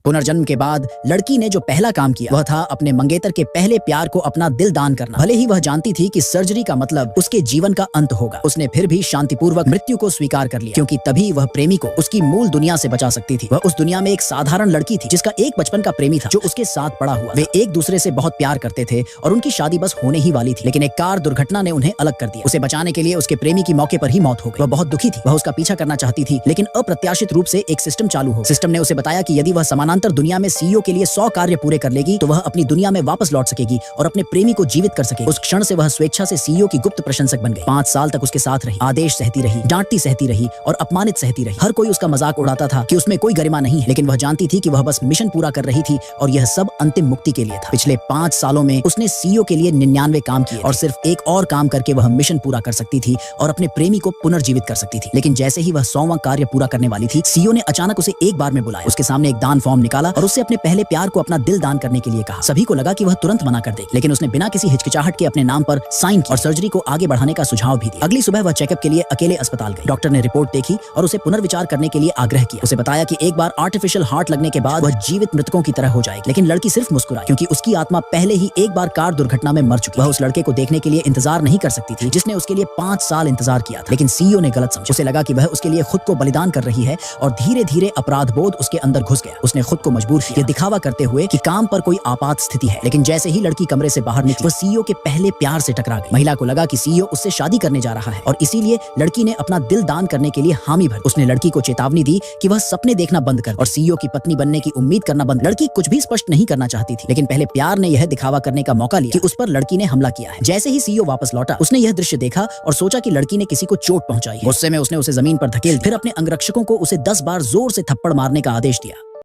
पुनर्जन्म के बाद लड़की ने जो पहला काम किया वह था अपने मंगेतर के पहले प्यार को अपना दिल दान करना। भले ही वह जानती थी कि सर्जरी का मतलब उसके जीवन का अंत होगा, उसने फिर भी शांतिपूर्वक मृत्यु को स्वीकार कर लिया, क्योंकि तभी वह प्रेमी को उसकी मूल दुनिया से बचा सकती थी। वह उस दुनिया में एक साधारण लड़की थी जिसका एक बचपन का प्रेमी था जो उसके साथ पड़ा हुआ। वे एक दूसरे से बहुत प्यार करते थे और उनकी शादी बस होने ही वाली थी, लेकिन एक कार दुर्घटना ने उन्हें अलग कर दिया। उसे बचाने के लिए उसके प्रेमी की मौके पर ही मौत हो गई। वह बहुत दुखी थी। वह उसका पीछा करना चाहती थी, लेकिन अप्रत्याशित रूप से एक सिस्टम चालू हो। सिस्टम ने उसे बताया कि यदि वह समानांतर दुनिया में सीईओ के लिए 100 कार्य पूरे कर लेगी तो वह अपनी दुनिया में वापस लौट सकेगी और अपने प्रेमी को जीवित कर सकेगी। उस क्षण से वह स्वेच्छा से सीईओ की गुप्त प्रशंसक बन गई। 5 साल तक उसके साथ रही, आदेश सहती रही, डांटती सहती रही और अपमानित सहती रही। हर कोई उसका मजाक उड़ाता था कि उसमें कोई गरिमा नहीं है, लेकिन वह जानती थी कि वह बस मिशन पूरा कर रही थी और यह सब अंतिम मुक्ति के लिए था। पिछले 5 सालों में उसने सीईओ के लिए 99 काम किए और सिर्फ एक और काम करके वह मिशन पूरा कर सकती थी और अपने प्रेमी को पुनर्जीवित कर सकती थी। लेकिन जैसे ही वह 100वां कार्य पूरा करने वाली थी, सीईओ ने अचानक उसे एक बार में बुलाया, उसके सामने एक दान फॉर्म निकाला और उससे अपने पहले प्यार को अपना दिल दान करने के लिए कहा। सभी को लगा कि वह तुरंत मना कर देगी, लेकिन उसने बिना किसी हिचकिचाहट के अपने नाम पर साइन किया और सर्जरी को आगे बढ़ाने का सुझाव भी दिया। अगली सुबह वह चेकअप के लिए अकेले अस्पताल गई। डॉक्टर ने रिपोर्ट देखी और उसे पुनर्विचार करने के लिए आग्रह किया। उसे बताया कि एक बार आर्टिफिशियल हार्ट लगने के बाद वह जीवित मृतकों की तरह हो जाएगी। लेकिन लड़की सिर्फ मुस्कुराई, क्योंकि उसकी आत्मा पहले ही एक बार कार दुर्घटना में मर चुकी। वह उस लड़के को देखने के लिए इंतजार नहीं कर सकती थी जिसने उसके लिए 5 साल इंतजार किया था। लेकिन सीईओ ने गलत समझा। उसे लगा कि वह उसके लिए खुद को बलिदान कर रही है और धीरे धीरे अपराध बोध उसके अंदर घुस गया। उसने खुद को मजबूर किया, दिखावा करते हुए कि काम पर कोई आपात स्थिति है। लेकिन जैसे ही लड़की कमरे से बाहर निकली, वह सीईओ के पहले प्यार से टकरा गई। महिला को लगा कि सीईओ उससे शादी करने जा रहा है और इसीलिए लड़की ने अपना दिल दान करने के लिए हामी भर। उसने लड़की को चेतावनी दी कि वह सपने देखना बंद कर और सीईओ की पत्नी बनने की उम्मीद करना बंद। लड़की कुछ भी स्पष्ट नहीं करना चाहती थी, लेकिन पहले प्यार ने यह दिखावा करने का मौका लिया कि उस पर लड़की ने हमला किया है। जैसे ही सीईओ वापस लौटा, उसने यह दृश्य देखा और सोचा कि लड़की ने किसी को चोट पहुंचाई है। गुस्से में उसने उसे जमीन पर धकेल, फिर अपने अंगरक्षकों को उसे 10 बार जोर से थप्पड़ मारने का आदेश दिया।